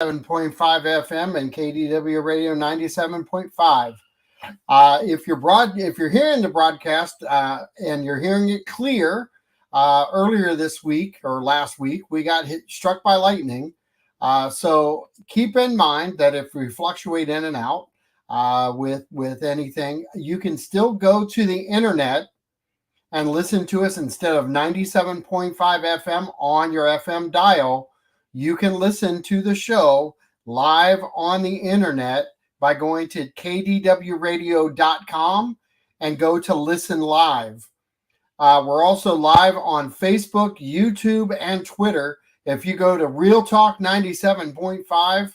7.5 FM and KDW Radio 97.5. If you're hearing the broadcast and you're hearing it clear, earlier this week or last week, we got struck by lightning. So keep in mind that if we fluctuate in and out with anything, you can still go to the internet and listen to us instead of 97.5 FM on your FM dial. You can listen to the show live on the internet by going to kdwradio.com and go to listen live. We're also live on Facebook, YouTube, and Twitter. If you go to Real Talk 97.5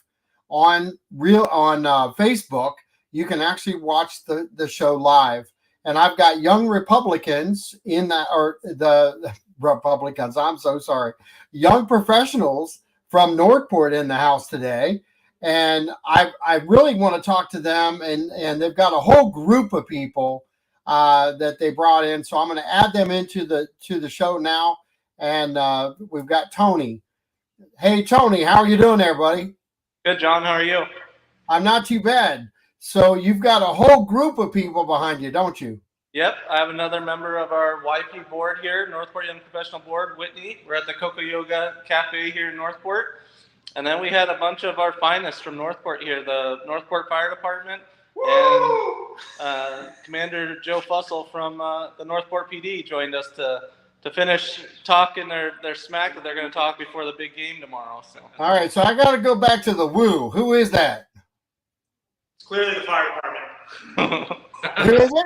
on Facebook, you can actually watch the show live. And I've got young Republicans in that, or the Republicans, I'm so sorry, young professionals from Northport in the house today. And I really want to talk to them, and they've got a whole group of people that they brought in. So I'm going to add them into the show now. And we've got Tony. Hey, Tony, how are you doing there, buddy? Good, John. How are you? I'm not too bad. So you've got a whole group of people behind you, don't you? Yep. I have another member of our YP board here, Northport Young Professional Board, Whitney. We're at the Coco Yoga Cafe here in Northport. And then we had a bunch of our finest from Northport here, the Northport Fire Department. Woo! And Commander Joe Fussell from the Northport PD joined us to finish talking their smack that they're going to talk before the big game tomorrow. So. All right, so I got to go back to the woo. Who is that? It's clearly the fire department. Who is it?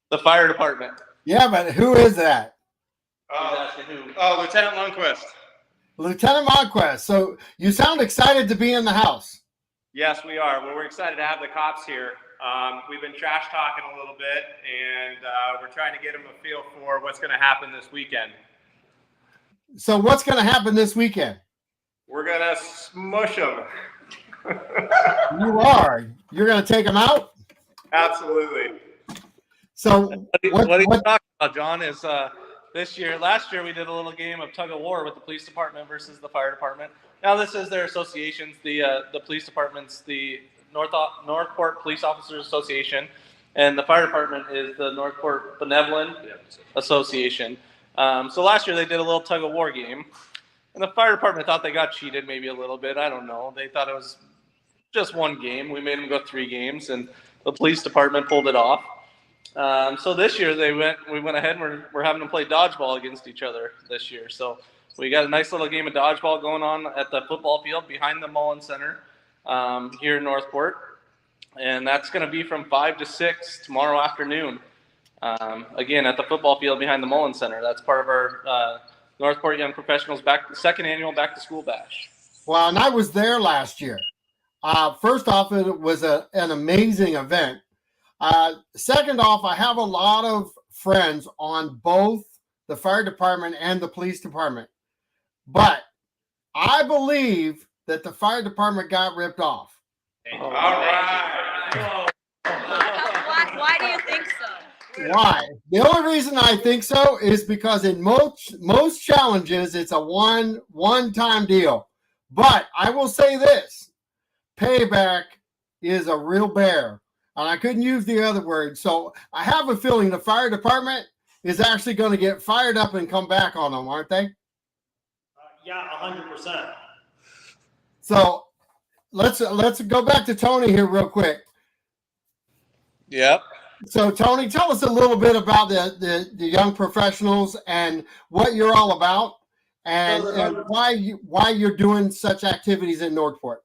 The fire department. Yeah, but who is that? Lieutenant Lundquist. Lieutenant Monquest. So you sound excited to be in the house. Yes, we are. Well, we're excited to have the cops here. We've been trash talking a little bit, and we're trying to get them a feel for what's going to happen this weekend. So what's going to happen this weekend? We're going to smush them. You are. You're going to take them out? Absolutely. So what are you talking about, John, is last year we did a little game of tug of war with the police department versus the fire department. Now this is their associations. The police department's the Northport Police Officers Association, and the fire department is the Northport Benevolent Association. So last year they did a little tug of war game, and the fire department thought they got cheated maybe a little bit. I don't know. They thought it was just one game. We made them go 3 games, and the police department pulled it off. So this year we went ahead and we're having them play dodgeball against each other this year. So we got a nice little game of dodgeball going on at the football field behind the Mullen Center here in Northport. And that's going to be from 5 to 6 tomorrow afternoon. Again, at the football field behind the Mullen Center. That's part of our Northport Young Professionals second annual Back to School Bash. Well, and I was there last year. First off, it was an amazing event. Second off, I have a lot of friends on both the fire department and the police department. But I believe that the fire department got ripped off. All right. Why do you think so? Why? The only reason I think so is because in most challenges, it's a one-time deal. But I will say this, payback is a real bear. And I couldn't use the other word. So I have a feeling the fire department is actually going to get fired up and come back on them, aren't they? Yeah, 100%. So let's go back to Tony here real quick. Yep. So Tony, tell us a little bit about the young professionals and what you're all about, and why you're doing such activities in Northport.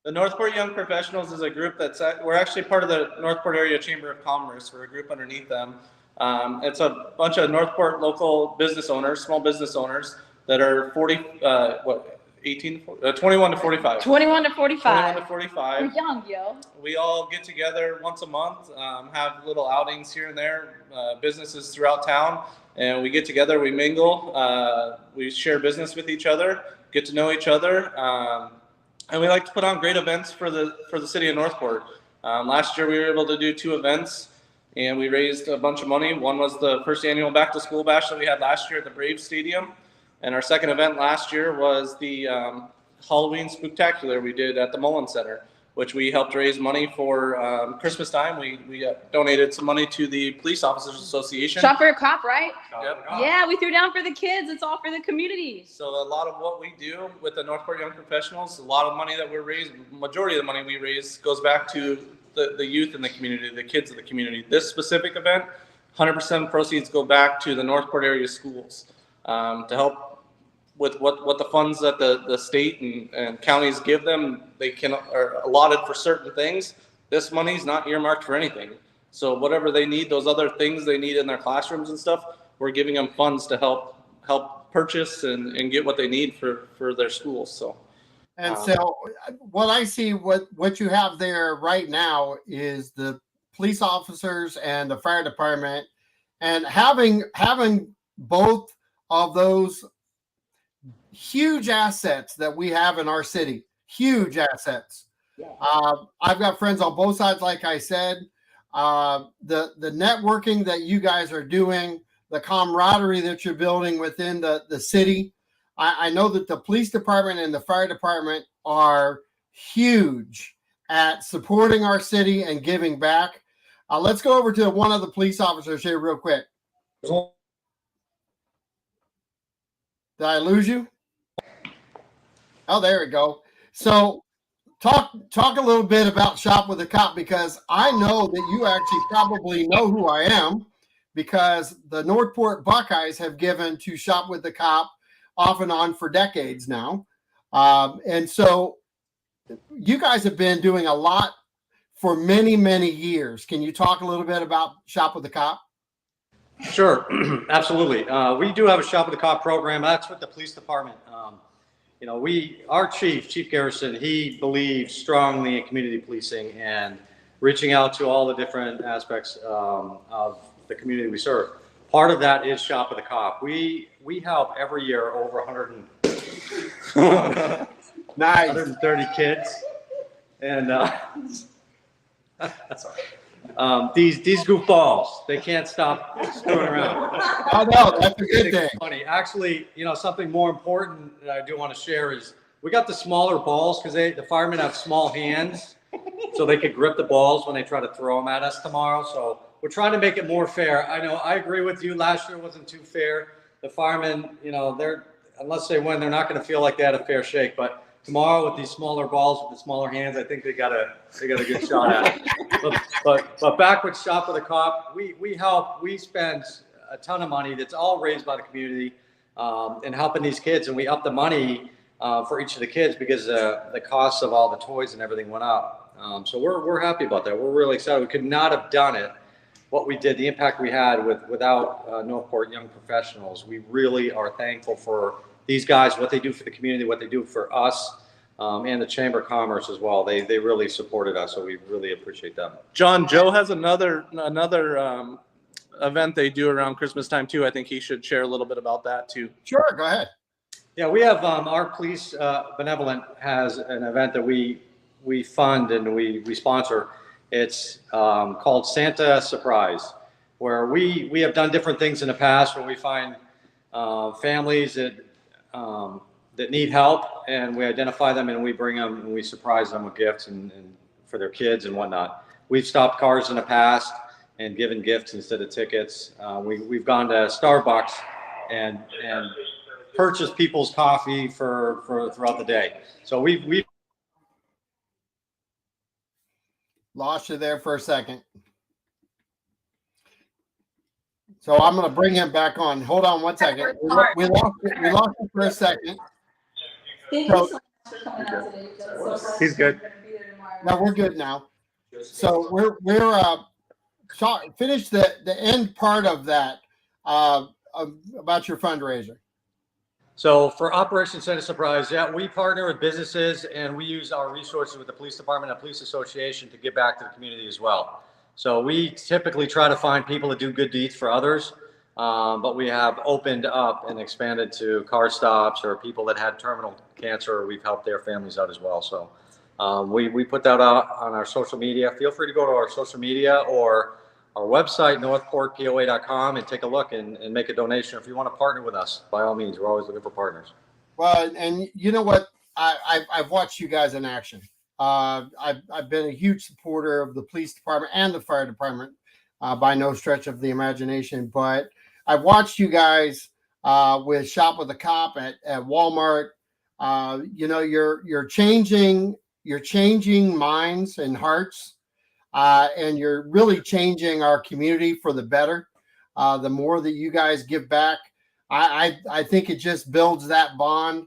The Northport Young Professionals is a group we're actually part of the Northport Area Chamber of Commerce. We're a group underneath them. It's a bunch of Northport local business owners, small business owners that are 21 to 45. 21 to 45. 21 to 45. We're young, yo. We all get together once a month, have little outings here and there, businesses throughout town, and we get together, we mingle, we share business with each other, get to know each other. And we like to put on great events for the city of Northport. Last year we were able to do 2 events, and we raised a bunch of money. One was the first annual Back to School Bash that we had last year at the Braves Stadium, and our second event last year was the Halloween Spooktacular we did at the Mullen Center, which we helped raise money for Christmas time. We donated some money to the Police Officers Association. Shop for a cop, right? Yep. Yeah, we threw down for the kids. It's all for the community. So a lot of what we do with the Northport Young Professionals, a lot of money that we raise, majority of the money we raise goes back to the youth in the community, the kids of the community. This specific event, 100% proceeds go back to the Northport area schools to help with what the funds that the state and counties give them. They are allotted for certain things. This money's not earmarked for anything. So whatever they need, those other things they need in their classrooms and stuff, we're giving them funds to help purchase and get what they need for their schools. So. And so what I see, what you have there right now is the police officers and the fire department, and having both of those huge assets that we have in our city, huge assets. Yeah. I've got friends on both sides, like I said. The networking that you guys are doing, the camaraderie that you're building within the city. I know that the police department and the fire department are huge at supporting our city and giving back. Let's go over to one of the police officers here real quick. Did I lose you? Oh, there we go. So talk a little bit about Shop with a Cop, because I know that you actually probably know who I am, because the Northport Buckeyes have given to Shop with the Cop off and on for decades now. And so you guys have been doing a lot for many, many years. Can you talk a little bit about Shop with the Cop? Sure, absolutely. We do have a Shop with the Cop program. That's with the police department. Our Chief Garrison, he believes strongly in community policing and reaching out to all the different aspects of the community we serve. Part of that is Shop with the Cop. We help every year over 130 kids, and that's all right. These goofballs, they can't stop screwing around. Oh no, that's a good thing. Funny, actually, something more important that I do want to share is we got the smaller balls because the firemen have small hands, so they could grip the balls when they try to throw them at us tomorrow. So we're trying to make it more fair. I know I agree with you. Last year wasn't too fair. The firemen, they're, unless they win, they're not going to feel like they had a fair shake. But tomorrow with these smaller balls with the smaller hands, I think they got a good shot at it. But back with Shop with a Cop, we help. We spend a ton of money that's all raised by the community in helping these kids, and we up the money for each of the kids because the cost of all the toys and everything went up. So we're happy about that. We're really excited. We could not have done it. What we did, the impact we had without Northport Young Professionals. We really are thankful for these guys, what they do for the community, what they do for us, and the Chamber of Commerce as well. They really supported us, so we really appreciate them. John, Joe has another event they do around Christmas time too. I think he should share a little bit about that too. Sure, go ahead. Yeah, we have our police benevolent has an event that we fund and we sponsor. It's called Santa Surprise, where we have done different things in the past where we find families that need help, and we identify them and we bring them and we surprise them with gifts and for their kids and whatnot. We've stopped cars in the past and given gifts instead of tickets. We've gone to Starbucks and purchased people's coffee for throughout the day. So we lost you there for a second. So I'm going to bring him back on. Hold on one second. We lost you for a second. So, he's good. No, we're good now. So we're finished the end part of that about your fundraiser. So for Operation Santa Surprise, yeah, we partner with businesses and we use our resources with the police department and police association to give back to the community as well. So we typically try to find people to do good deeds for others, but we have opened up and expanded to car stops or people that had terminal cancer. We've helped their families out as well. So we put that out on our social media. Feel free to go to our social media or our website, northportpoa.com, and take a look and make a donation. If you want to partner with us, by all means, we're always looking for partners. Well, and you know what? I've watched you guys in action. I've been a huge supporter of the police department and the fire department by no stretch of the imagination. But I've watched you guys with Shop with a Cop at Walmart. You're changing minds and hearts, and you're really changing our community for the better. The more that you guys give back, I think it just builds that bond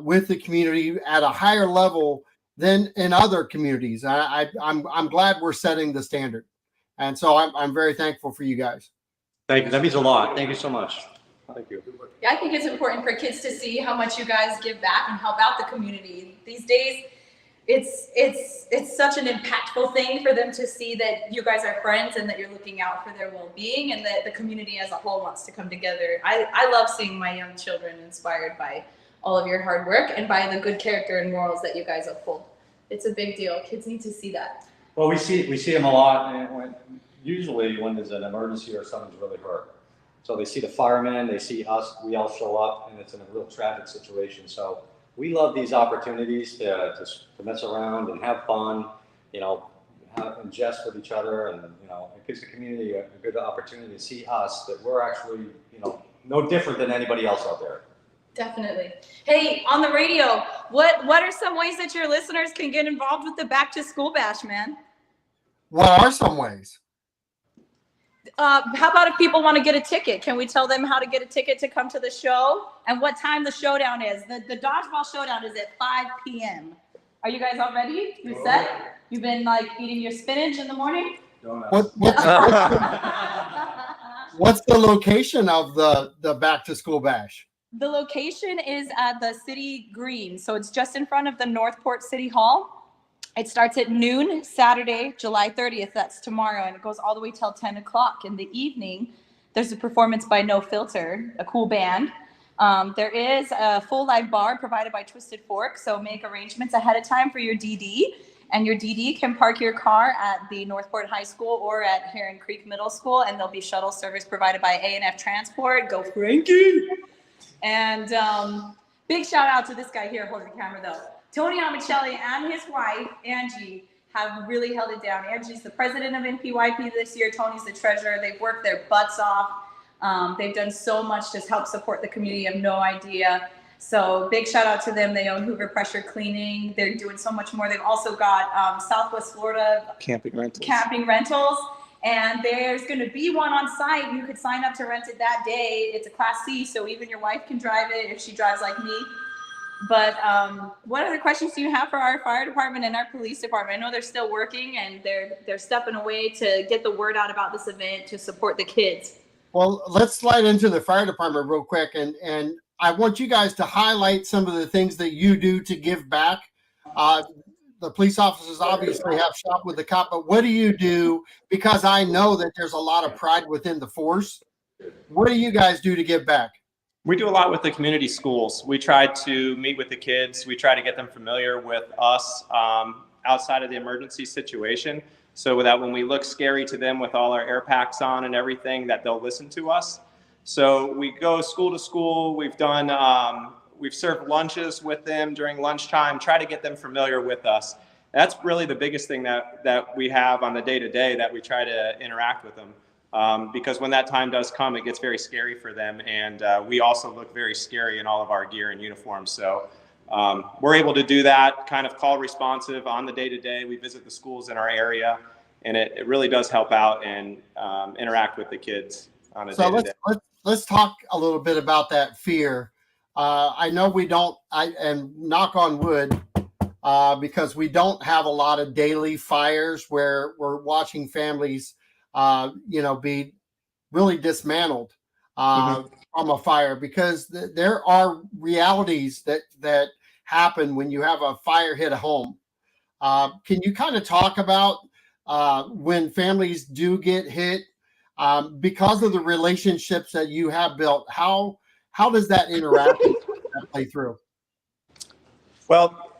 with the community at a higher level than in other communities. I'm glad we're setting the standard, and so I'm very thankful for you guys. Thank you. That means a lot. Thank you so much. Thank you. Yeah, I think it's important for kids to see how much you guys give back and help out the community. These days, it's such an impactful thing for them to see that you guys are friends and that you're looking out for their well-being and that the community as a whole wants to come together. I love seeing my young children inspired by all of your hard work and by the good character and morals that you guys uphold. It's a big deal. Kids need to see that. Well, we see them a lot, and usually when there's an emergency or someone's really hurt. So they see the firemen, they see us, we all show up, and it's in a real tragic situation. So we love these opportunities to mess around and have fun, and jest with each other, and it gives the community a good opportunity to see us, that we're actually no different than anybody else out there. Definitely. Hey, on the radio, what are some ways that your listeners can get involved with the Back to School Bash, man? What are some ways? How about if people want to get a ticket? Can we tell them how to get a ticket to come to the show and what time the showdown is? The Dodgeball showdown is at 5 p.m. Are you guys all ready? You set? You've been eating your spinach in the morning? What's the location of the Back to School Bash? The location is at the City Green, so it's just in front of the Northport City Hall. It starts at noon, Saturday, July 30th. That's tomorrow, and it goes all the way till 10 o'clock. In the evening, there's a performance by No Filter, a cool band. There is a full live bar provided by Twisted Fork, so make arrangements ahead of time for your DD. And your DD can park your car at the Northport High School or at Heron Creek Middle School, and there'll be shuttle service provided by A&F Transport. Go Frankie! And big shout out to this guy here holding the camera, though. Tony Amicelli and his wife, Angie, have really held it down. Angie's the president of NPYP this year. Tony's the treasurer. They've worked their butts off. They've done so much to help support the community. You have no idea. So big shout out to them. They own Hoover Pressure Cleaning. They're doing so much more. They've also got Southwest Florida camping rentals. And there's going to be one on site. You could sign up to rent it that day. It's a Class C, so even your wife can drive it if she drives like me. But what other questions do you have for our fire department and our police department? I know they're still working and they're stepping away to get the word out about this event to support the kids. Well, let's slide into the fire department real quick, and I want you guys to highlight some of the things that you do to give back. The police officers obviously have Shop with the Cop, but what do you do? Because I know that there's a lot of pride within the force. What do you guys do to give back? We do a lot with the community schools. We try to meet with the kids. We try to get them familiar with us outside of the emergency situation, so that when we look scary to them with all our air packs on and everything, that they'll listen to us. So we go school to school. We've done, we've served lunches with them during lunchtime, try to get them familiar with us. That's really the biggest thing that we have on the day-to-day, that we try to interact with them. Because when that time does come, it gets very scary for them. And we also look very scary in all of our gear and uniforms. So we're able to do that, kind of call responsive on the day-to-day. We visit the schools in our area, and it really does help out and interact with the kids on a day-to-day. Let's talk a little bit about that fear. I know we don't, and knock on wood, because we don't have a lot of daily fires where we're watching families be really dismantled from a fire, because there are realities that happen when you have a fire hit a home. Can you kind of talk about when families do get hit, because of the relationships that you have built? How does that interact play through? Well,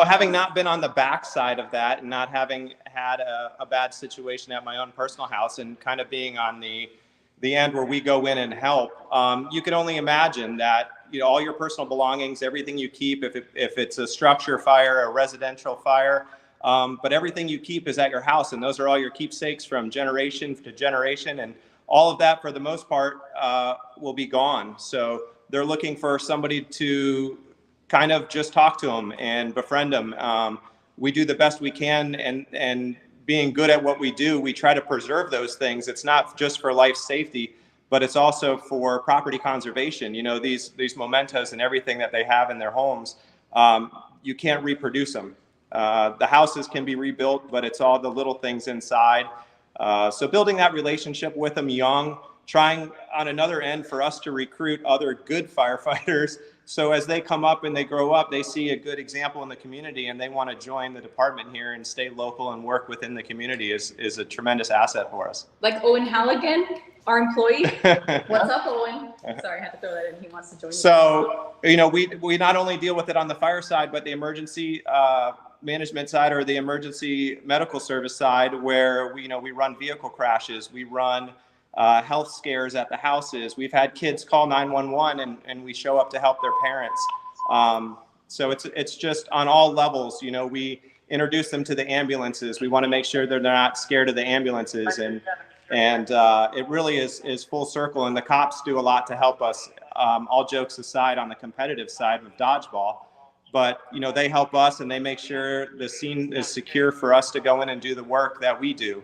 having not been on the backside of that and not having had a bad situation at my own personal house, and kind of being on the end where we go in and help, you can only imagine that, all your personal belongings, everything you keep, if it's a structure fire, a residential fire, but everything you keep is at your house, and those are all your keepsakes from generation to generation, and all of that, for the most part, will be gone. So they're looking for somebody to kind of just talk to them and befriend them. We do the best we can, and being good at what we do, we try to preserve those things. It's not just for life safety, but it's also for property conservation. These mementos and everything that they have in their homes, you can't reproduce them. The houses can be rebuilt, but it's all the little things inside. So building that relationship with them young, trying on another end for us to recruit other good firefighters. So as they come up and they grow up, they see a good example in the community, and they want to join the department here and stay local and work within the community is a tremendous asset for us. Like Owen Halligan, our employee. What's up, Owen? Sorry, I had to throw that in. He wants to join. So, we not only deal with it on the fire side, but the emergency management side, or the emergency medical service side, where we run vehicle crashes, we run health scares at the houses. We've had kids call 911 and we show up to help their parents. So it's just on all levels. We introduce them to the ambulances. We want to make sure they're not scared of the ambulances, and it really is full circle. And the cops do a lot to help us. All jokes aside, on the competitive side with Dodgeball, but they help us, and they make sure the scene is secure for us to go in and do the work that we do.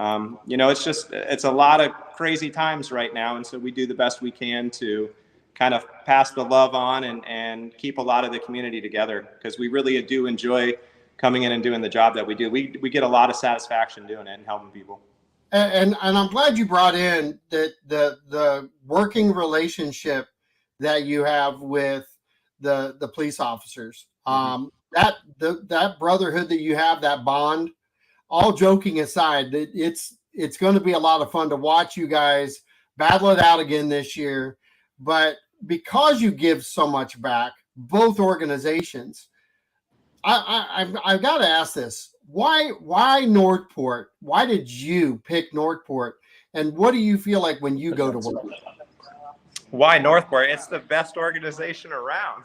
It's a lot of crazy times right now, and so we do the best we can to kind of pass the love on and keep a lot of the community together, because we really do enjoy coming in and doing the job that we do. We get a lot of satisfaction doing it and helping people. And I'm glad you brought in the working relationship that you have with the police officers. That brotherhood that you have, that bond. All joking aside, it's going to be a lot of fun to watch you guys battle it out again this year. But because you give so much back, both organizations, I've got to ask this: why Northport? Why did you pick Northport? And what do you feel like when you go to work? Why Northport? It's the best organization around.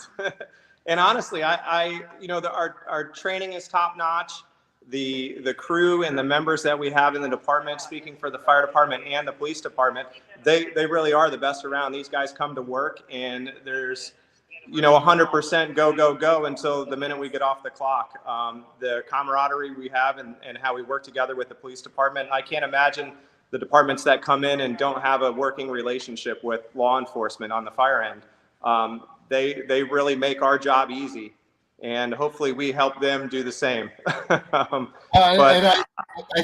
And honestly, our training is top notch. The crew and the members that we have in the department, speaking for the fire department and the police department, they really are the best around. These guys come to work, and there's 100% go until the minute we get off the clock. The camaraderie we have and how we work together with the police department, I can't imagine the departments that come in and don't have a working relationship with law enforcement on the fire end. They really make our job easy, and hopefully we help them do the same. I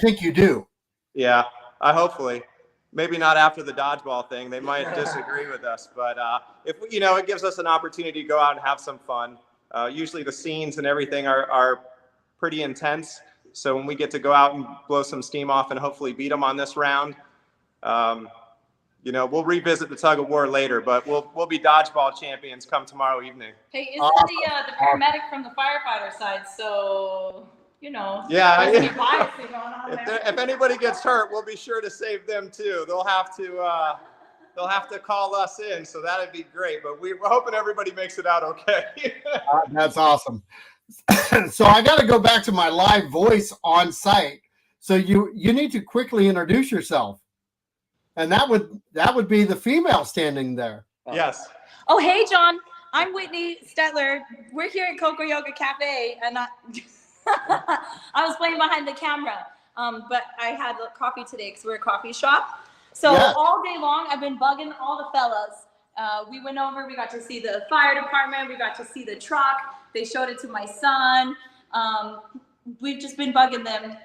think you do. Yeah, hopefully. Maybe not after the dodgeball thing. They might disagree with us, but if it gives us an opportunity to go out and have some fun. Usually the scenes and everything are pretty intense. So when we get to go out and blow some steam off and hopefully beat them on this round, we'll revisit the tug of war later, but we'll be dodgeball champions come tomorrow evening. Hey, isn't the paramedic from the firefighter side? So, Yeah. there's bias going on there. If anybody gets hurt, we'll be sure to save them too. They'll have to call us in, so that'd be great. But we're hoping everybody makes it out okay. That's awesome. So I got to go back to my live voice on site. So you need to quickly introduce yourself, and that would be the female standing there. Yes. Oh, hey, John. I'm Whitney Stetler. We're here at Coco Yoga Cafe, and I was playing behind the camera, but I had coffee today because we're a coffee shop. So all day long, I've been bugging all the fellas. We went over, we got to see the fire department, we got to see the truck. They showed it to my son. We've just been bugging them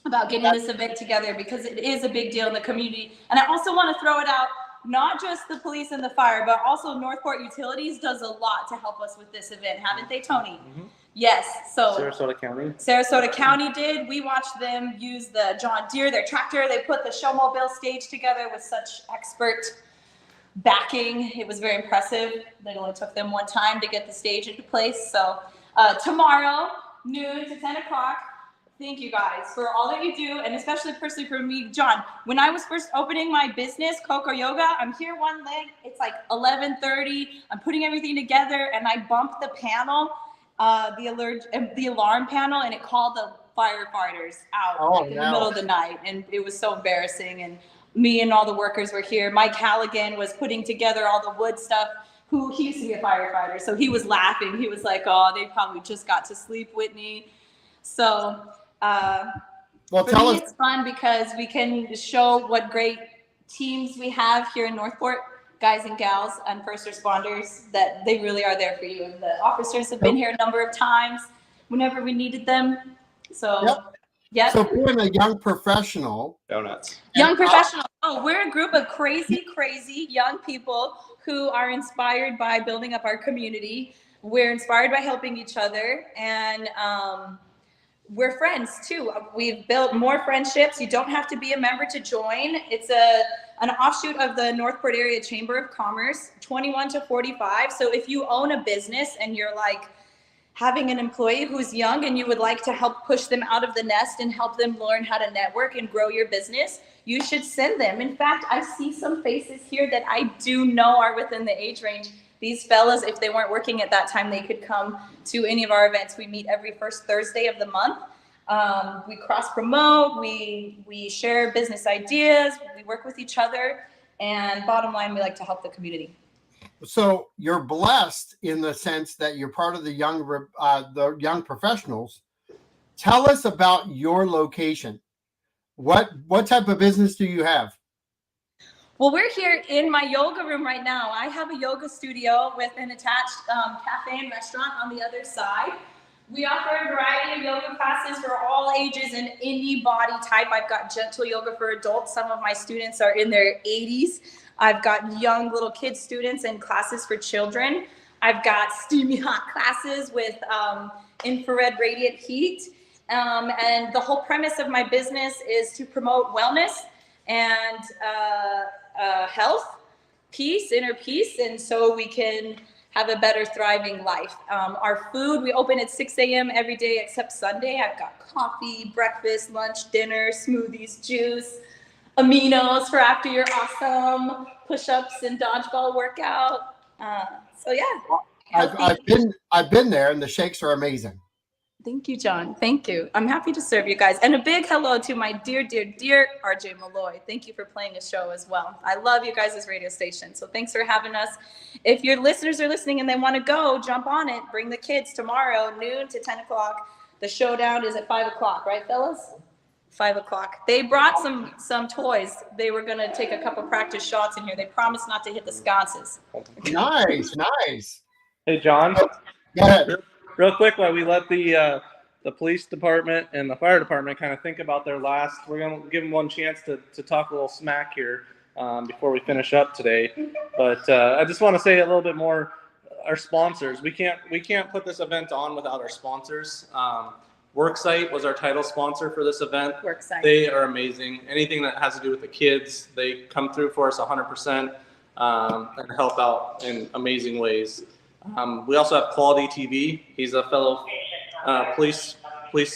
about getting this event together because it is a big deal in the community. And I also want to throw it out, not just the police and the fire, but also Northport Utilities does a lot to help us with this event, haven't they, Tony? Mm-hmm. Yes. So Sarasota County did. We watched them use the John Deere, their tractor. They put the showmobile stage together with such expert backing. It was very impressive. It only took them one time to get the stage into place. So tomorrow, noon to 10 o'clock, Thank you guys for all that you do, and especially personally for me, John. When I was first opening my business, Coco Yoga, I'm here one leg. It's like 11:30. I'm putting everything together, and I bumped the panel, the alarm panel, and it called the firefighters out in the middle of the night, and it was so embarrassing. And me and all the workers were here. Mike Halligan was putting together all the wood stuff. He used to be a firefighter, so he was laughing. He was like, "Oh, they probably just got to sleep, Whitney." So. Well, for tell me, us. it's fun because we can show what great teams we have here in Northport, guys and gals and first responders, that they really are there for you. And the officers have been here a number of times whenever we needed them. So, yep. So being a young professional. Donuts. Young professional. Oh, we're a group of crazy young people who are inspired by building up our community. We're inspired by helping each other, and we're friends too. We've built more friendships. You don't have to be a member to join. It's an offshoot of the Northport Area Chamber of Commerce, 21 to 45. So if you own a business and you're like having an employee who's young and you would like to help push them out of the nest and help them learn how to network and grow your business, you should send them. In fact, I see some faces here that I do know are within the age range. These fellas, if they weren't working at that time, they could come to any of our events. We meet every first Thursday of the month. We cross promote, we share business ideas, we work with each other, and bottom line, we like to help the community. So you're blessed in the sense that you're part of the young professionals. Tell us about your location. What type of business do you have? Well, we're here in my yoga room right now. I have a yoga studio with an attached cafe and restaurant on the other side. We offer a variety of yoga classes for all ages and any body type. I've got gentle yoga for adults. Some of my students are in their 80s. I've got young little kid students and classes for children. I've got steamy hot classes with infrared radiant heat. And the whole premise of my business is to promote wellness and health, peace, inner peace, and so we can have a better thriving life. Our food, we open at 6 a.m. every day except Sunday. I've got coffee, breakfast, lunch, dinner, smoothies, juice, aminos for after your awesome push-ups and dodgeball workout. So yeah. I've been there, and the shakes are amazing. Thank you, John. Thank you. I'm happy to serve you guys. And a big hello to my dear RJ Malloy. Thank you for playing a show as well. I love you guys' radio station. So thanks for having us. If your listeners are listening and they want to go, jump on it. Bring the kids tomorrow, noon to 10 o'clock. The showdown is at 5 o'clock, right, fellas? 5 o'clock. They brought some toys. They were going to take a couple practice shots in here. They promised not to hit the sconces. Nice. Hey, John. Go ahead. Real quick, while we let the police department and the fire department kind of think about their last, we're going to give them one chance to talk a little smack here before we finish up today. But I just want to say a little bit more. Our sponsors, we can't put this event on without our sponsors. Worksite was our title sponsor for this event. Worksite. They are amazing. Anything that has to do with the kids, they come through for us 100% and help out in amazing ways. We also have Quality TV. He's a fellow police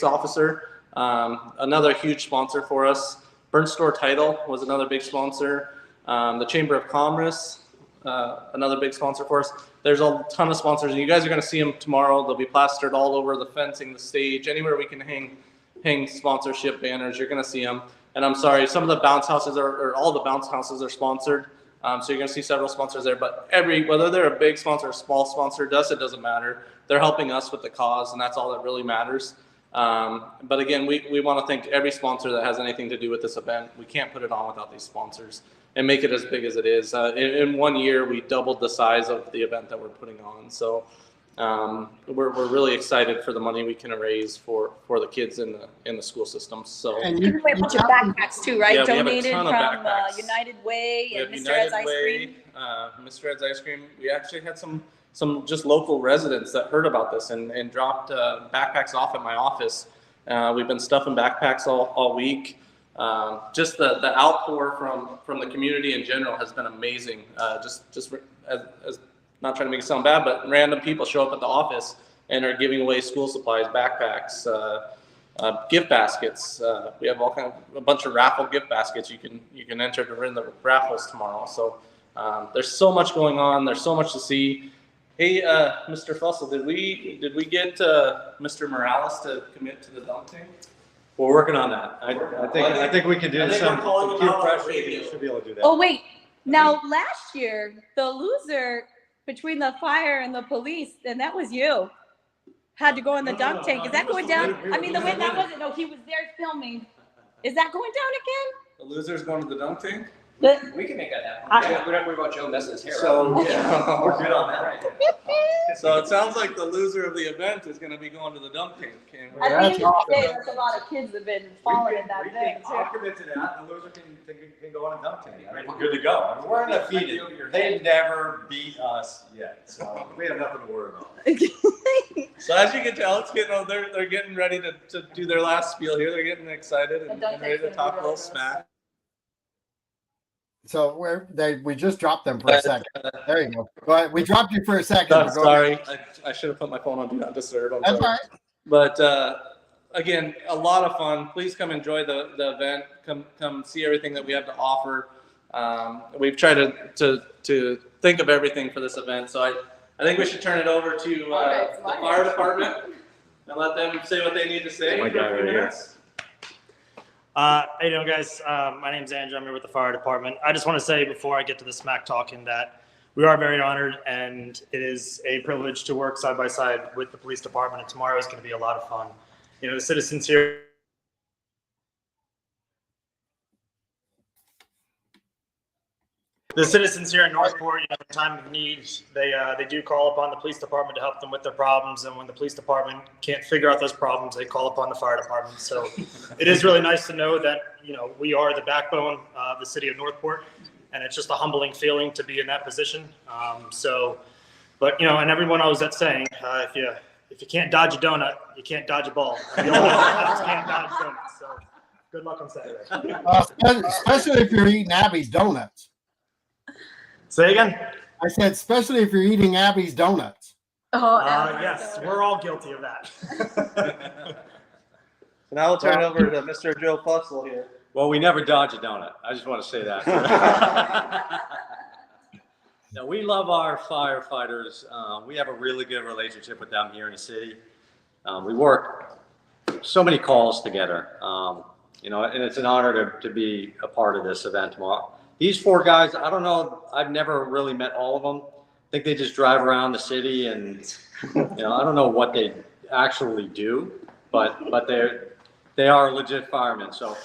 officer. Another huge sponsor for us. Burnt Store Title was another big sponsor. The Chamber of Commerce, another big sponsor for us. There's a ton of sponsors, and you guys are going to see them tomorrow. They'll be plastered all over the fencing, the stage, anywhere we can hang sponsorship banners. You're going to see them. And I'm sorry, some of the bounce houses or all the bounce houses are sponsored. So you're going to see several sponsors there, but whether they're a big sponsor or a small sponsor, it doesn't matter. They're helping us with the cause, and that's all that really matters. But again, we want to thank every sponsor that has anything to do with this event. We can't put it on without these sponsors and make it as big as it is. In 1 year, we doubled the size of the event that we're putting on. So we're really excited for the money we can raise for the kids in the school systems. So And you give away a bunch of backpacks too, right? Yeah, we have a donated ton of from backpacks. United Way we have and Mr. United Ed's Ice Way, Cream. Mr. Ed's Ice Cream. We actually had some just local residents that heard about this and dropped backpacks off at my office. We've been stuffing backpacks all week. Just the outpour from the community in general has been amazing. Just as not trying to make it sound bad, but random people show up at the office and are giving away school supplies, backpacks, gift baskets. We have a bunch of raffle gift baskets you can enter to win the raffles tomorrow. So there's so much going on. There's so much to see. Hey, Mr. Fussell, did we get Mr. Morales to commit to the dunk tank? We're working on that. I think we can do some peer pressure. We should be able to do that. Oh, wait. Now, last year, the loser between the fire and the police, and that was you, had to go in the dunk tank. Is that going down? I mean, the way that wasn't. No, he was there filming. Is that going down again? The loser's going to the dunk tank? We can make that happen. We don't have to worry about Joe messing his hair up. We're good on that. So it sounds like the loser of the event is going to be going to the dunk tank. At the end of the day, there's a lot of kids that have been falling in that thing, I'll too. commit to that. The loser can go on a dunk tank. I mean, we're good to go. I mean, we're undefeated. They never beat us yet, so we have nothing to worry about. So as you can tell, it's they're getting ready to do their last spiel here. They're getting excited and ready to talk a little smack. So we just dropped them for a second. There you go. But we dropped you for a second. Oh, sorry, I should have put my phone on Do Not Disturb. That's all right. But again, a lot of fun. Please come enjoy the event. Come see everything that we have to offer. We've tried to think of everything for this event. So I think we should turn it over to the fire department and let them say what they need to say. My guy right here. How you doing, guys? My name's Andrew. I'm here with the fire department. I just want to say before I get to the smack talking that we are very honored, and it is a privilege to work side by side with the police department. And tomorrow is going to be a lot of fun. You know, the citizens here. The citizens here in Northport, you know, in time of need, they do call upon the police department to help them with their problems. And when the police department can't figure out those problems, they call upon the fire department. So it is really nice to know that, you know, we are the backbone of the city of Northport. And it's just a humbling feeling to be in that position. But, you know, and everyone knows that saying, if you can't dodge a donut, you can't dodge a ball. You can't dodge donuts. So good luck on Saturday. Especially if you're eating Abby's donuts. Say again? I said, especially if you're eating Abby's donuts. Yes, we're all guilty of that. So now we'll turn it over to Mr. Joe Fussell here. Well, we never dodge a donut. I just want to say that. Now, we love our firefighters. We have a really good relationship with them here in the city. We work so many calls together, you know, and it's an honor to be a part of this event tomorrow. These four guys, I don't know, I've never really met all of them. I think they just drive around the city and, you know, I don't know what they actually do, but they are legit firemen. So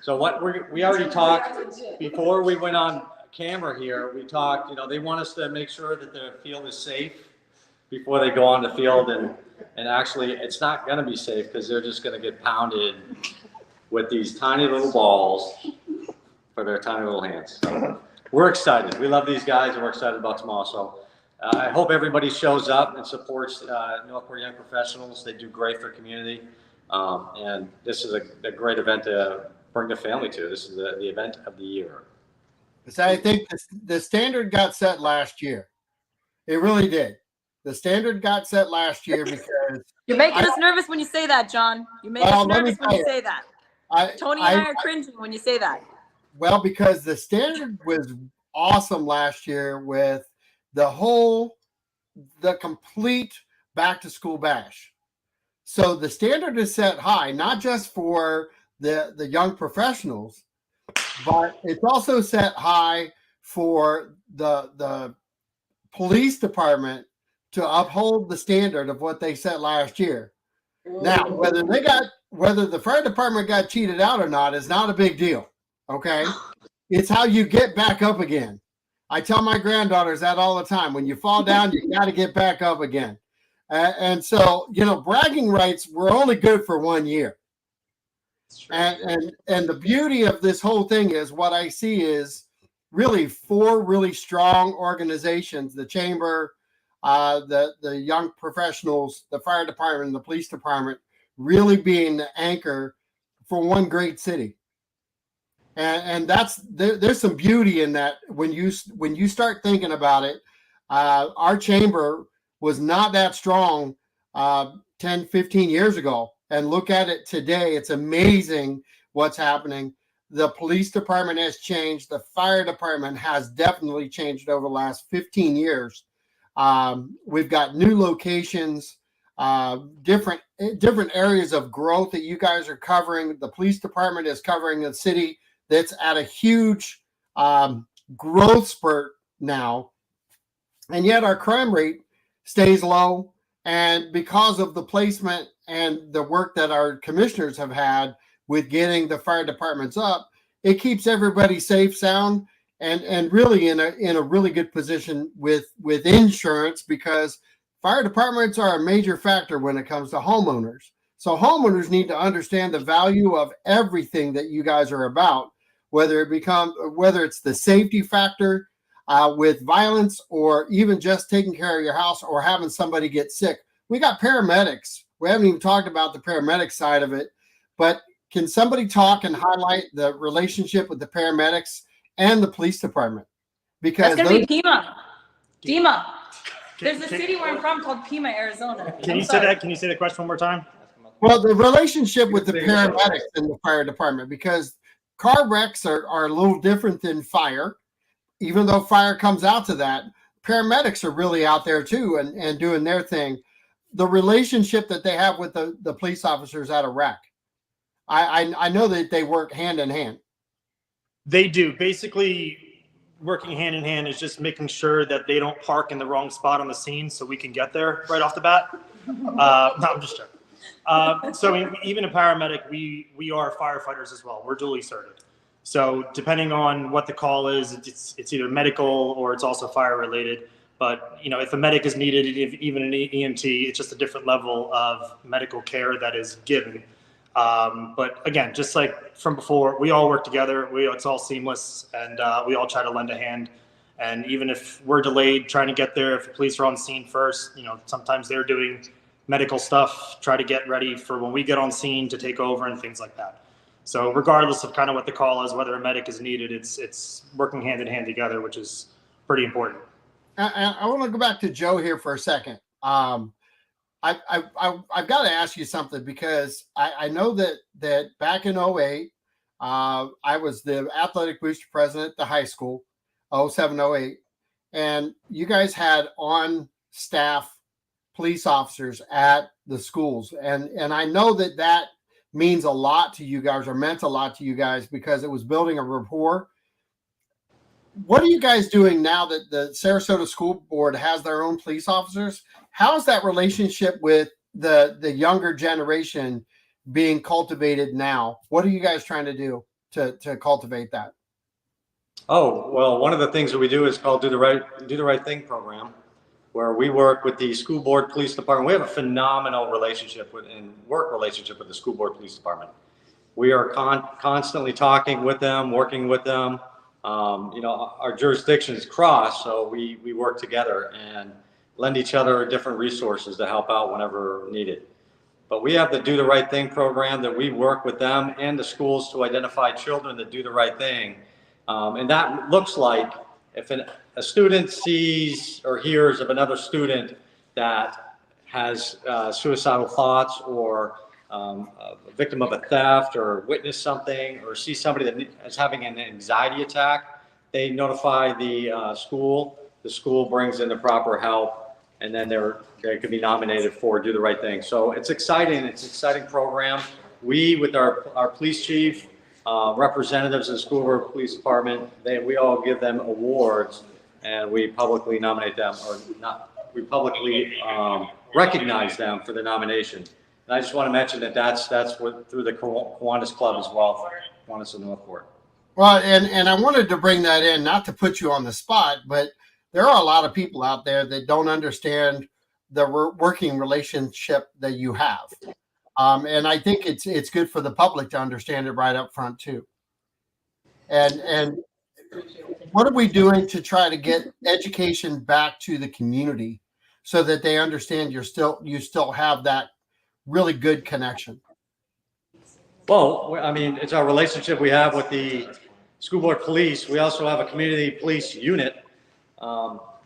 what we already talked before we went on camera here, we talked, you know, they want us to make sure that the field is safe before they go on the field, and actually it's not going to be safe because they're just going to get pounded with these tiny little balls for their tiny little hands. So we're excited. We love these guys, and we're excited about tomorrow. So I hope everybody shows up and supports Northport Young Professionals. They do great for community, and this is a great event to bring the family to. This is the event of the year. So I think the standard got set last year. It really did. The standard got set last year because You're making us nervous when you say that, John. You make us nervous when you say that. Tony and I are cringing when you say that. Well, because the standard was awesome last year with the complete back to school bash. So the standard is set high, not just for the young professionals, but it's also set high for the police department to uphold the standard of what they set last year. Now, whether the fire department got cheated out or not is not a big deal. Okay. It's how you get back up again. I tell my granddaughters that all the time. When you fall down, you got to get back up again. And so, you know, bragging rights were only good for 1 year. And the beauty of this whole thing is what I see is really four really strong organizations: the chamber, the young professionals, the fire department, and the police department, really being the anchor for one great city. And there's some beauty in that when you start thinking about it. Our chamber was not that strong 10, 15 years ago. and look at it today, it's amazing what's happening. The police department has changed. The fire department has definitely changed over the last 15 years. We've got new locations, different areas of growth that you guys are covering. The police department is covering a city that's at a huge growth spurt now, and yet our crime rate stays low. And because of the placement and the work that our commissioners have had with getting the fire departments up, it keeps everybody safe, sound, and really in a really good position with insurance, because fire departments are a major factor when it comes to homeowners. So homeowners need to understand the value of everything that you guys are about, whether it's the safety factor with violence, or even just taking care of your house or having somebody get sick. We got paramedics. We haven't even talked about the paramedic side of it, but can somebody talk and highlight the relationship with the paramedics and the police department? Because that's going to be Pima. There's a city where I'm from called Pima, Arizona. Can you say that? Can you say the question one more time? Well, the relationship with the paramedics and the fire department, because car wrecks are a little different than fire. Even though fire comes out to that, paramedics are really out there too and doing their thing. The relationship that they have with the police officers at a wreck, I know that they work hand in hand. They do. Basically, working hand in hand is just making sure that they don't park in the wrong spot on the scene so we can get there right off the bat. No, I'm just joking. So even a paramedic, we are firefighters as well. We're dually certified. So depending on what the call is, it's either medical or it's also fire related. But if a medic is needed, even an EMT, it's just a different level of medical care that is given. But again, just like from before, we all work together. It's all seamless, and we all try to lend a hand. And even if we're delayed trying to get there, if the police are on scene first, sometimes they're doing medical stuff, try to get ready for when we get on scene to take over and things like that. So regardless of kind of what the call is, whether a medic is needed, it's working hand in hand together, which is pretty important. I want to go back to Joe here for a second. I've got to ask you something, because I know that back in 2008, I was the athletic booster president at the high school, 07, 08, and you guys had on staff police officers at the schools. And I know that means a lot to you guys, or meant a lot to you guys, because it was building a rapport. What are you guys doing now that the Sarasota School Board has their own police officers? How's that relationship with the younger generation being cultivated now? What are you guys trying to do to cultivate that? Oh, well, one of the things that we do is called Do the Right Thing program, where we work with the school board police department. We have a phenomenal relationship with the school board police department. We are constantly talking with them, working with them. Our jurisdictions cross, so we work together and lend each other different resources to help out whenever needed. But we have the Do the Right Thing program that we work with them and the schools to identify children that do the right thing. And that looks like if a student sees or hears of another student that has suicidal thoughts, or a victim of a theft, or witnessed something, or sees somebody that is having an anxiety attack, they notify the school. The school brings in the proper help, and then they could be nominated for Do the Right Thing. So it's exciting. It's an exciting program. We, with our police chief, representatives in the school board police department, we all give them awards, and we publicly nominate them, or not. We publicly recognize them for the nomination. And I just want to mention that's through the Kiwanis Club as well, Kiwanis of Northport. Well, and I wanted to bring that in, not to put you on the spot, but there are a lot of people out there that don't understand the working relationship that you have. And I think it's good for the public to understand it right up front too. And what are we doing to try to get education back to the community so that they understand you still have that really good connection? Well, I mean, it's our relationship we have with the school board police. We also have a community police unit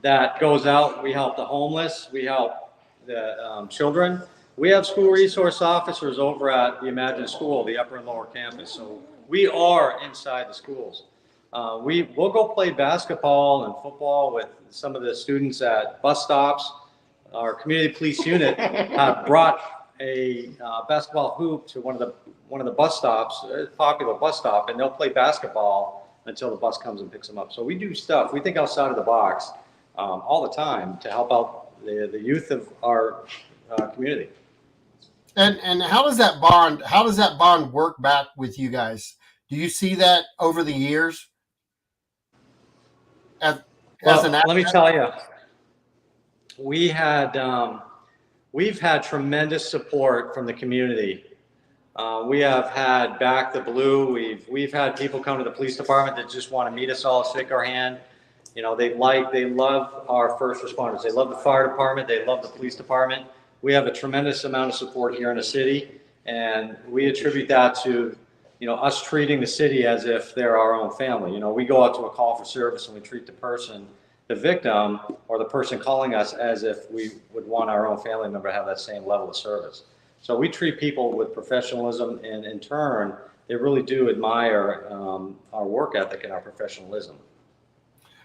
that goes out. We help the homeless. We help the children. We have school resource officers over at the Imagine School, the upper and lower campus. So we are inside the schools. We'll go play basketball and football with some of the students at bus stops. Our community police unit brought a basketball hoop to one of the bus stops, a popular bus stop, and they'll play basketball until the bus comes and picks them up. So we do stuff. We think outside of the box all the time to help out the youth of our community. And how does that bond work back with you guys? Do you see that over the years? Let me tell you, we've had tremendous support from the community. We have had Back the Blue. We've had people come to the police department that just want to meet us all, shake our hand. You know, they love our first responders. They love the fire department. They love the police department. We have a tremendous amount of support here in the city, and we attribute that to, you know, us treating the city as if they're our own family. You know, we go out to a call for service and we treat the victim or the person calling us as if we would want our own family member to have that same level of service. So we treat people with professionalism, and in turn, they really do admire our work ethic and our professionalism.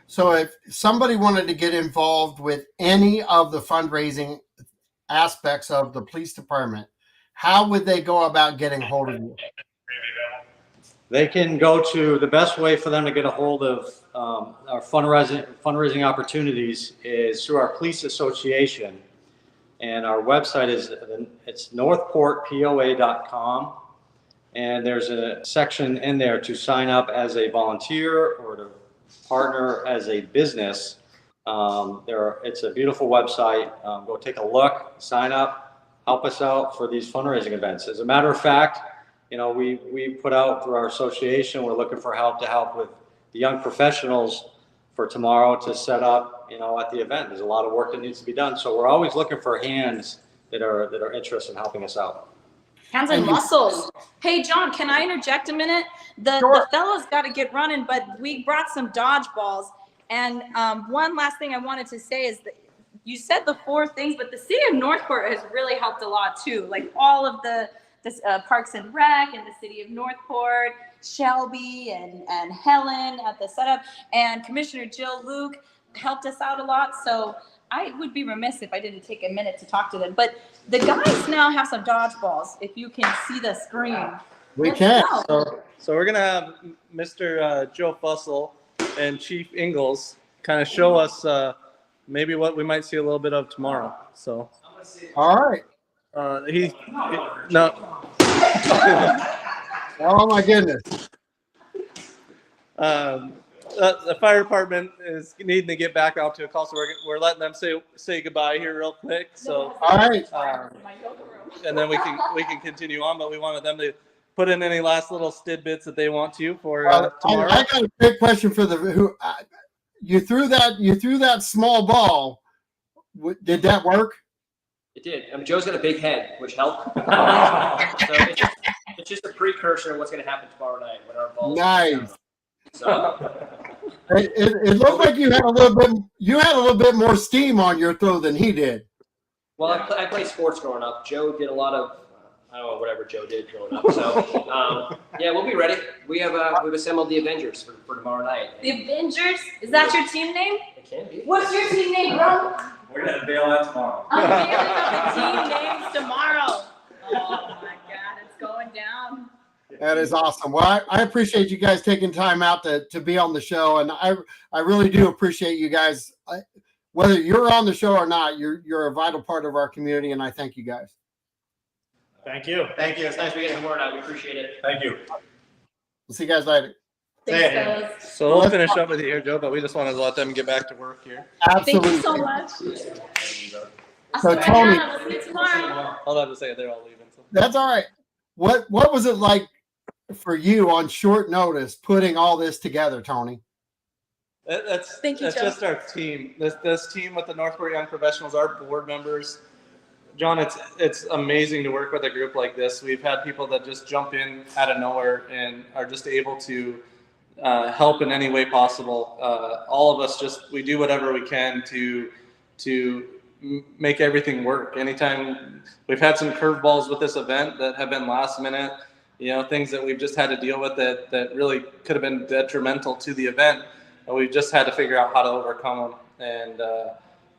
So if somebody wanted to get involved with any of the fundraising aspects of the police department, how would they go about getting hold of you? They can go to the best way for them to get a hold of our fundraising opportunities is through our police association. And our website it's northportpoa.com. And there's a section in there to sign up as a volunteer or to partner as a business. It's a beautiful website. Go take a look, sign up, help us out for these fundraising events. As a matter of fact, you know, we put out through our association, we're looking for help with the young professionals for tomorrow to set up, you know, at the event. There's a lot of work that needs to be done. So we're always looking for hands that are interested in helping us out. Hands and muscles. Hey, John, can I interject a minute? Sure. The fellows got to get running, but we brought some dodgeballs. And one last thing I wanted to say is that you said the 4 things, but the city of Northport has really helped a lot too. Like all of the Parks and Rec and the city of Northport, Shelby and Helen at the setup, and Commissioner Jill Luke helped us out a lot. So I would be remiss if I didn't take a minute to talk to them. But the guys now have some dodgeballs. If you can see the screen. We can. So we're gonna have Mr. Joe Fussell and Chief Ingalls kind of show us maybe what we might see a little bit of tomorrow. So. All right. No. Oh my goodness. The fire department is needing to get back out to a call, so we're letting them say goodbye here real quick. So, all right. And then we can continue on, but we wanted them to put in any last little tidbits that they want to for tomorrow. I got a quick question for you threw that small ball. Did that work? It did. I mean, Joe's got a big head, which helped. So it's just a precursor of what's going to happen tomorrow night when our balls. Nice. So it looked like you had a little bit more steam on your throw than he did. well, I played sports growing up. Joe did a lot of I don't know whatever Joe did growing up. So yeah, we'll be ready. We've assembled the Avengers for tomorrow night. The Avengers? Is that your team name? It can be. What's your team name, bro? We're gonna bail out tomorrow. I'm the team names tomorrow. Oh my God, it's going down. That is awesome. Well, I appreciate you guys taking time out to be on the show, and I really do appreciate you guys. Whether you're on the show or not, you're a vital part of our community, and I thank you guys. Thank you. Thank you. It's nice to get the word out. We appreciate it. Thank you. We'll see you guys later. Thanks, fellas. So we'll finish up with you here, Joe, but we just wanted to let them get back to work here. Absolutely. Thank you so much. So, Tony, We'll see you tomorrow. Hold on to say they're all leaving. So. that's all right. What was it like for you on short notice putting all this together, Tony? That's Thank you, Joe. just our team. This team with the Northport Young Professionals, our board members. John, it's amazing to work with a group like this. We've had people that just jump in out of nowhere and are just able to help in any way possible. All of us we do whatever we can to make everything work. Anytime we've had some curveballs with this event that have been last minute, things that we've just had to deal with that really could have been detrimental to the event, and we've just had to figure out how to overcome them.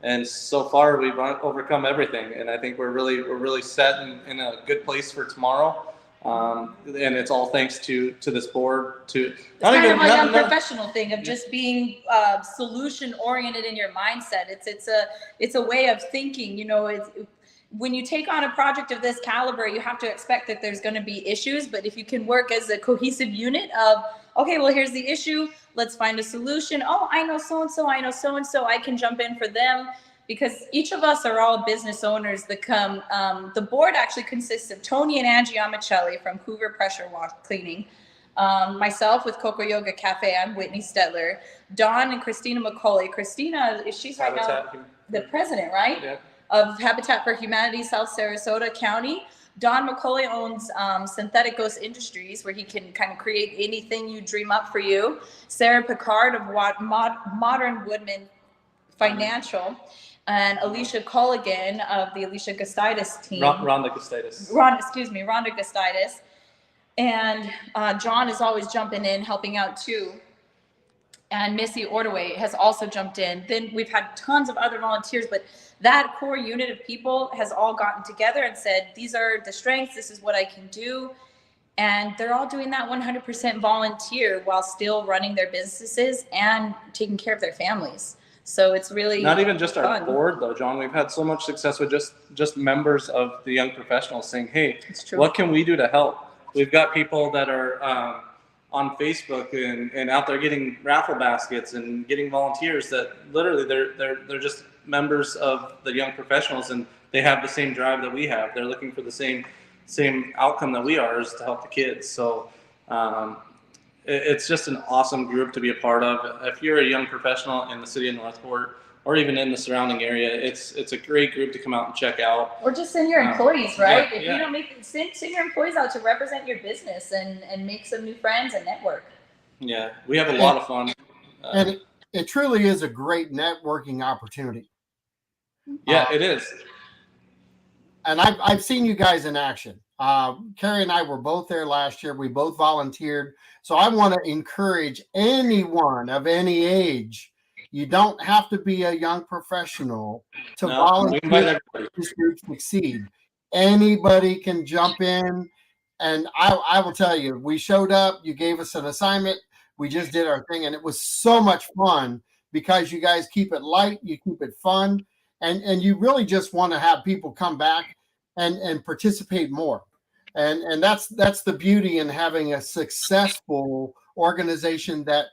And so far we've overcome everything, and I think we're really set in a good place for tomorrow. And it's all thanks to this board. It's kind of a young professional thing of just being solution oriented in your mindset. It's a way of thinking. When you take on a project of this caliber, you have to expect that there's going to be issues. But if you can work as a cohesive unit of, okay, well, here's the issue. Let's find a solution. Oh, I know so-and-so. I know so-and-so. I can jump in for them. Because each of us are all business owners that come. The board actually consists of Tony and Angie Amicelli from Hoover Pressure Wash Cleaning. Myself with Coco Yoga Cafe. I'm Whitney Stetler. Dawn and Christina McCauley. Christina, she's right now the president, right? Yeah. Of Habitat for Humanity, South Sarasota County. Don McCauley owns Synthetic Ghost Industries, where he can kind of create anything you dream up for you. Sarah Picard of Modern Woodman Financial, and Alicia Colligan of the Alicia Gustitis team. Rhonda Gustitis. Rhonda Gustitis. And John is always jumping in, helping out too. And Missy Ordaway has also jumped in. Then we've had tons of other volunteers, but that core unit of people has all gotten together and said, these are the strengths, this is what I can do. And they're all doing that 100% volunteer while still running their businesses and taking care of their families. So it's really not even just fun. Our board though, John. We've had so much success with just members of the young professionals saying, hey, what can we do to help? We've got people that are on Facebook and out there getting raffle baskets and getting volunteers that literally they're just members of the young professionals, and they have the same drive that we have. They're looking for the same outcome that we are, is to help the kids. So it's just an awesome group to be a part of. If you're a young professional in the city of Northport or even in the surrounding area, it's a great group to come out and check out. Or just send your employees, right? Yeah, if you don't send your employees out to represent your business and make some new friends and network. Yeah, we have a lot of fun. And it truly is a great networking opportunity. Yeah, it is. And I've seen you guys in action. Carrie and I were both there last year. We both volunteered. So I want to encourage anyone of any age. You don't have to be a young professional to volunteer to this group succeed. Anybody can jump in. And I will tell you, we showed up. You gave us an assignment. We just did our thing. And it was so much fun because you guys keep it light. You keep it fun. And you really just want to have people come back and participate more. And that's the beauty in having a successful organization that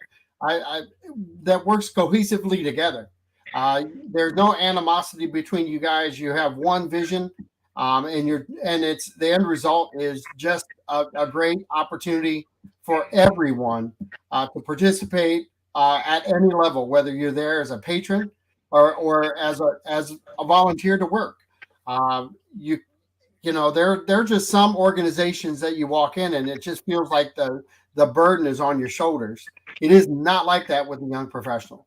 that works cohesively together. There's no animosity between you guys. You have one vision, and it's the end result is just a great opportunity for everyone to participate at any level, whether you're there as a patron or as a volunteer to work. There are just some organizations that you walk in and it just feels like the burden is on your shoulders. It is not like that with a young professional.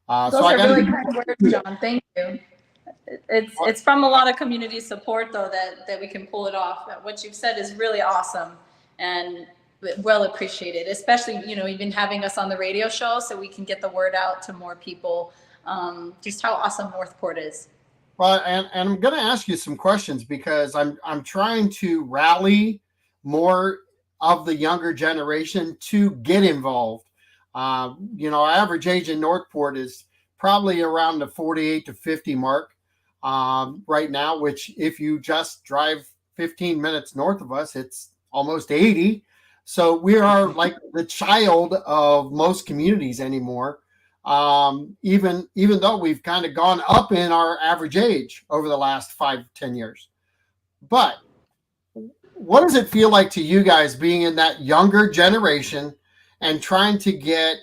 Those are really kind words, John. Thank you. It's from a lot of community support though that we can pull it off. What you've said is really awesome and well appreciated, especially even having us on the radio show so we can get the word out to more people. Just how awesome Northport is. Well, and I'm going to ask you some questions because I'm trying to rally more of the younger generation to get involved. Average age in Northport is probably around the 48 to 50 mark right now, which if you just drive 15 minutes north of us, it's almost 80. So we are like the child of most communities anymore. Even though we've kind of gone up in our average age over the last 5-10 years. But what does it feel like to you guys being in that younger generation and trying to get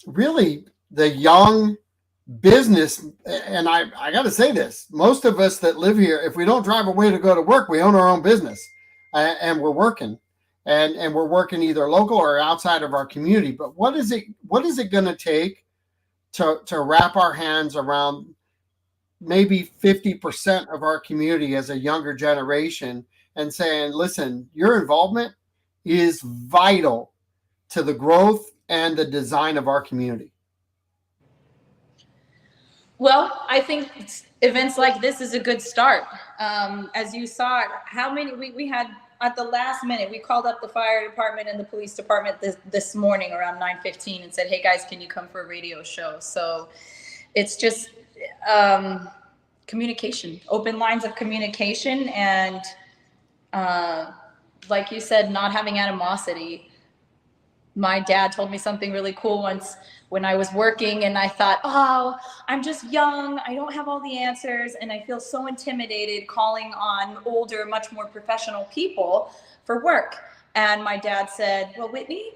really the young business? And I got to say this, most of us that live here, if we don't drive away to go to work, we own our own business and we're working and we're working either local or outside of our community. But what is it going to take to wrap our hands around maybe 50% of our community as a younger generation and saying, listen, your involvement is vital to the growth and the design of our community? Well, I think events like this is a good start. As you saw, how many we had at the last minute, we called up the fire department and the police department this morning around 9:15 and said, hey guys, can you come for a radio show? So it's just communication, open lines of communication, and like you said, not having animosity. My dad told me something really cool once when I was working, and I thought, oh, I'm just young, I don't have all the answers, and I feel so intimidated calling on older, much more professional people for work. And my dad said, well, Whitney,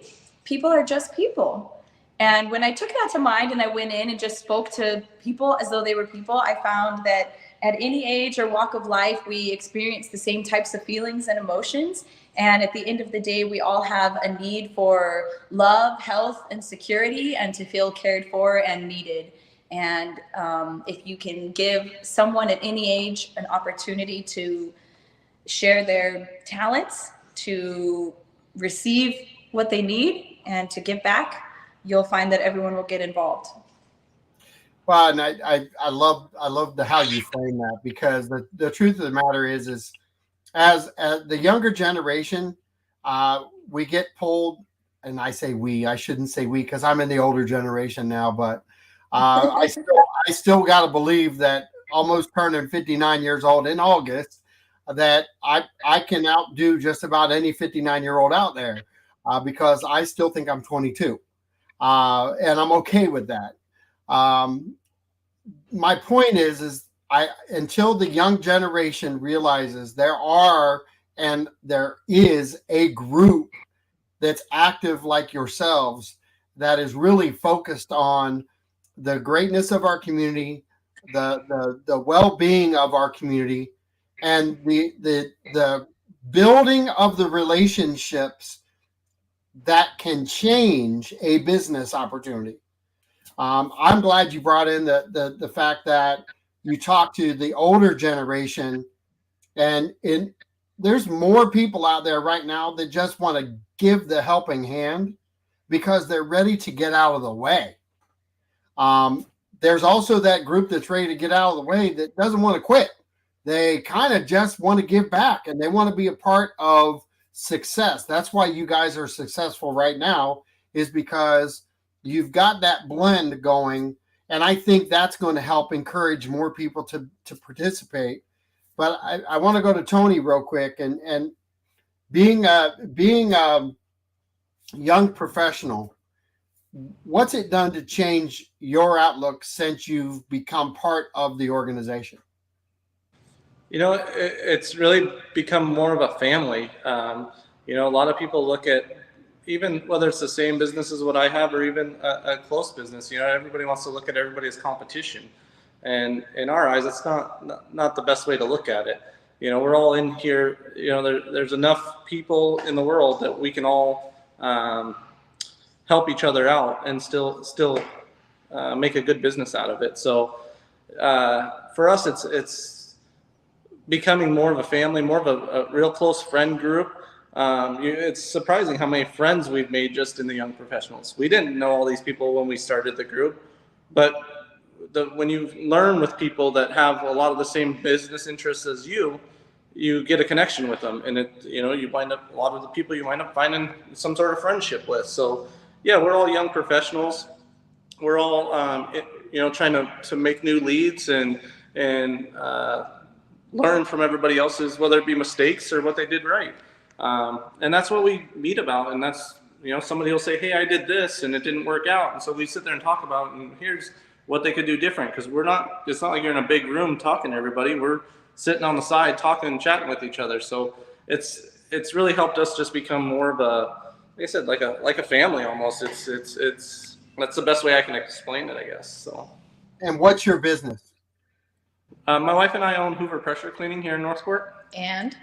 people are just people. And when I took that to mind and I went in and just spoke to people as though they were people, I found that at any age or walk of life, we experience the same types of feelings and emotions. And at the end of the day, we all have a need for love, health, and security, and to feel cared for and needed. And if you can give someone at any age an opportunity to share their talents, to receive what they need, and to give back, you'll find that everyone will get involved. Well, and I love how you frame that, because the truth of the matter is as the younger generation, we get pulled, and I say we, I shouldn't say we because I'm in the older generation now, but I still got to believe that almost turning 59 years old in August, that I can outdo just about any 59-year-old out there, because I still think I'm 22, and I'm okay with that. My point is until the young generation realizes there is a group that's active like yourselves, that is really focused on the greatness of our community, the well-being of our community, and the building of the relationships that can change a business opportunity. I'm glad you brought in the fact that you talk to the older generation, and there's more people out there right now that just want to give the helping hand because they're ready to get out of the way. There's also that group that's ready to get out of the way that doesn't want to quit. They kind of just want to give back, and they want to be a part of success. That's why you guys are successful right now, is because you've got that blend going, and I think that's going to help encourage more people to participate. But I want to go to Tony real quick, and being a young professional, what's it done to change your outlook since you've become part of the organization? It's really become more of a family. A lot of people look at, even whether it's the same business as what I have or even a close business, everybody wants to look at everybody as competition. And in our eyes, it's not the best way to look at it. We're all in here, there's enough people in the world that we can all help each other out and still make a good business out of it. So for us, it's becoming more of a family, more of a real close friend group. It's surprising how many friends we've made just in the young professionals. We didn't know all these people when we started the group, but when you learn with people that have a lot of the same business interests as you get a connection with them, and you wind up, a lot of the people you wind up finding some sort of friendship with. So yeah, we're all young professionals. We're all trying to make new leads and learn from everybody else's, whether it be mistakes or what they did right. And that's what we meet about. And that's, somebody will say, hey, I did this and it didn't work out. And so we sit there and talk about, and here's what they could do different. Because it's not like you're in a big room talking to everybody. We're sitting on the side talking and chatting with each other. So it's really helped us just become more of a, like I said, like a family almost. It's that's the best way I can explain it, I guess. So. And what's your business? My wife and I own Hoover Pressure Cleaning here in Northport. And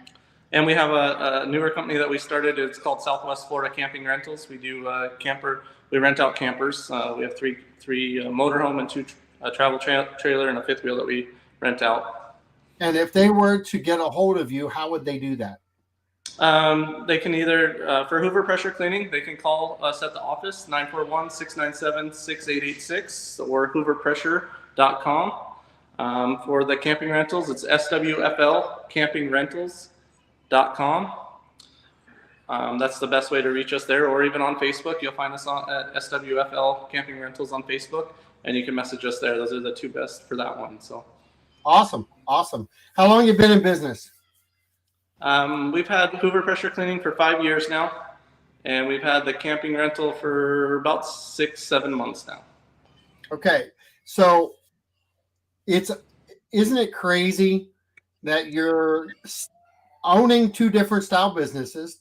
we have a newer company that we started. It's called Southwest Florida Camping Rentals. We do we rent out campers. We have three motorhome and two travel trailer and a fifth wheel that we rent out. And if they were to get a hold of you, how would they do that? They can either, for Hoover Pressure Cleaning, they can call us at the office, 941-697-6886, or hooverpressure.com. For the camping rentals, it's swflcampingrentals.com. That's the best way to reach us there, or even on Facebook. You'll find us at SWFL Camping Rentals on Facebook, and you can message us there. Those are the two best for that one. So awesome. How long have you been in business? We've had Hoover Pressure Cleaning for 5 years now, and we've had the camping rental for about 6-7 months now. Okay, so isn't it crazy that you're owning two different style businesses,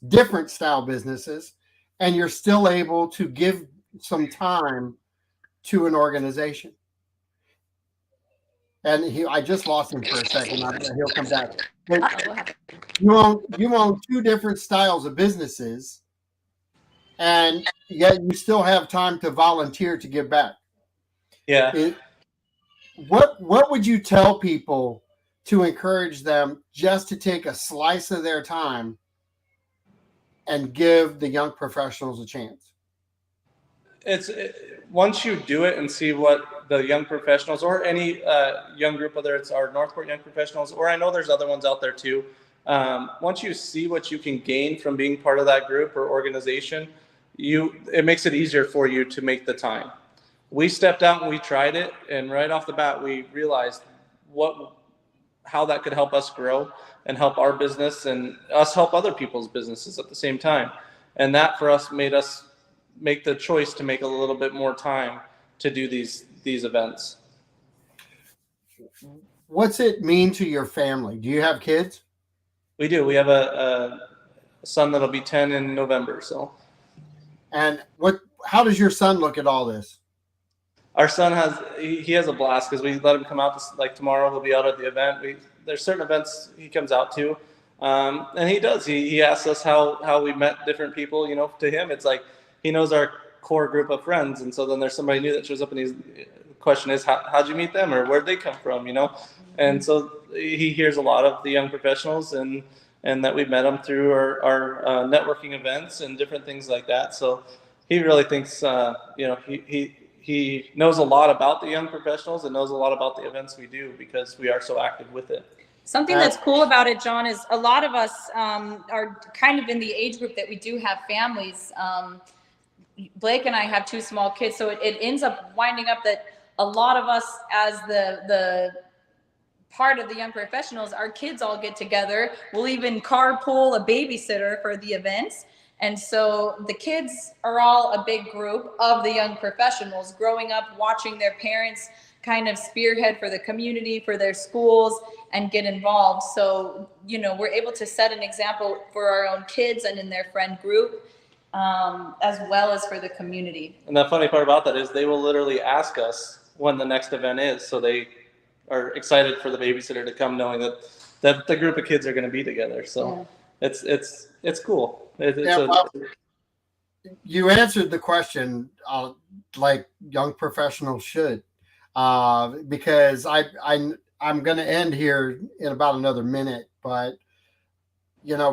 and you're still able to give some time to an organization? And I just lost him for a second. He'll come back. You own two different styles of businesses, and yet you still have time to volunteer to give back. Yeah. What would you tell people to encourage them just to take a slice of their time and give the young professionals a chance? Once you do it and see what the young professionals or any young group, whether it's our Northport Young Professionals, or I know there's other ones out there too, once you see what you can gain from being part of that group or organization, it makes it easier for you to make the time. We stepped out and we tried it, and right off the bat we realized how that could help us grow and help our business and us help other people's businesses at the same time. And that for us made us make the choice to make a little bit more time to do these events. What's it mean to your family? Do you have kids? We do. We have a son that'll be 10 in November. So. And how does your son look at all this? Our son he has a blast because we let him come out like tomorrow. He'll be out at the event. There's certain events he comes out to, and he does. He asks us how we met different people. To him, it's like he knows our core group of friends, and so then there's somebody new that shows up, and the question is, how'd you meet them, or where'd they come from? And so he hears a lot of the young professionals, and that we met them through our networking events and different things like that. So he really thinks, he knows a lot about the young professionals and knows a lot about the events we do because we are so active with it. Something that's cool about it, John, is a lot of us are kind of in the age group that we do have families. Blake and I have 2 small kids, so it ends up winding up that a lot of us as the part of the young professionals, our kids all get together. We'll even carpool a babysitter for the events. And so the kids are all a big group of the young professionals growing up, watching their parents kind of spearhead for the community, for their schools, and get involved. So, we're able to set an example for our own kids and in their friend group, as well as for the community. And the funny part about that is they will literally ask us when the next event is. So they are excited for the babysitter to come, knowing that the group of kids are going to be together. So it's cool. You answered the question like young professionals should, because I'm going to end here in about another minute. But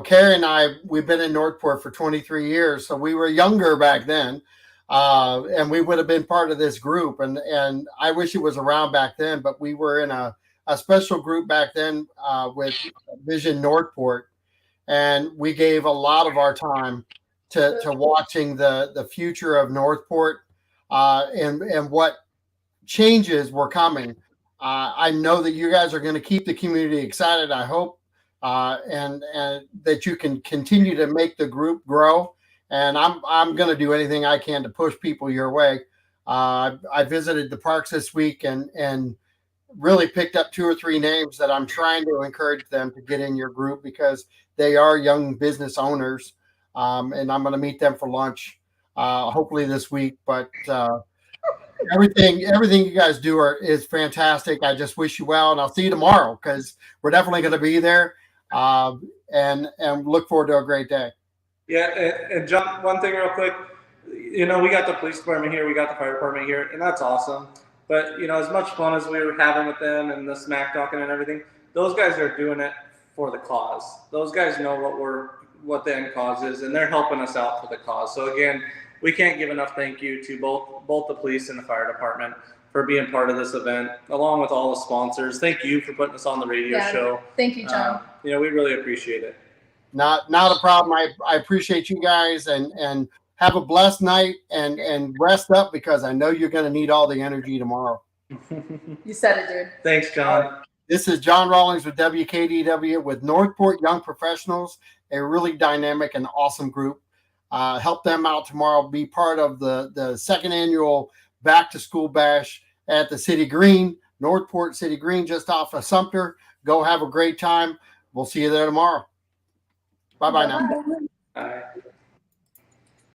Carrie and we've been in Northport for 23 years, so we were younger back then, and we would have been part of this group. And I wish it was around back then, but we were in a special group back then with Vision Northport. And we gave a lot of our time to watching the future of Northport and what changes were coming. I know that you guys are going to keep the community excited, I hope, and that you can continue to make the group grow. And I'm going to do anything I can to push people your way. I visited the parks this week and really picked up 2 or 3 names that I'm trying to encourage them to get in your group because they are young business owners, and I'm going to meet them for lunch, hopefully this week. But everything you guys do is fantastic. I just wish you well, and I'll see you tomorrow because we're definitely going to be there, and look forward to a great day. Yeah, and John, one thing real quick, we got the police department here, we got the fire department here, and that's awesome. But as much fun as we were having with them and the smack talking and everything, those guys are doing it for the cause. Those guys know what the end cause is, and they're helping us out for the cause. So again, we can't give enough thank you to both the police and the fire department for being part of this event, along with all the sponsors. Thank you for putting us on the radio show. Thank you, John. We really appreciate it. Not a problem. I appreciate you guys, and have a blessed night, and rest up, because I know you're going to need all the energy tomorrow. You said it, dude. Thanks, John. This is John Rawlings with WKDW with Northport Young Professionals, a really dynamic and awesome group. Help them out tomorrow. Be part of the second annual Back to School Bash at the City Green, Northport City Green, just off of Sumter. Go have a great time. We'll see you there tomorrow. Bye-bye now. Bye.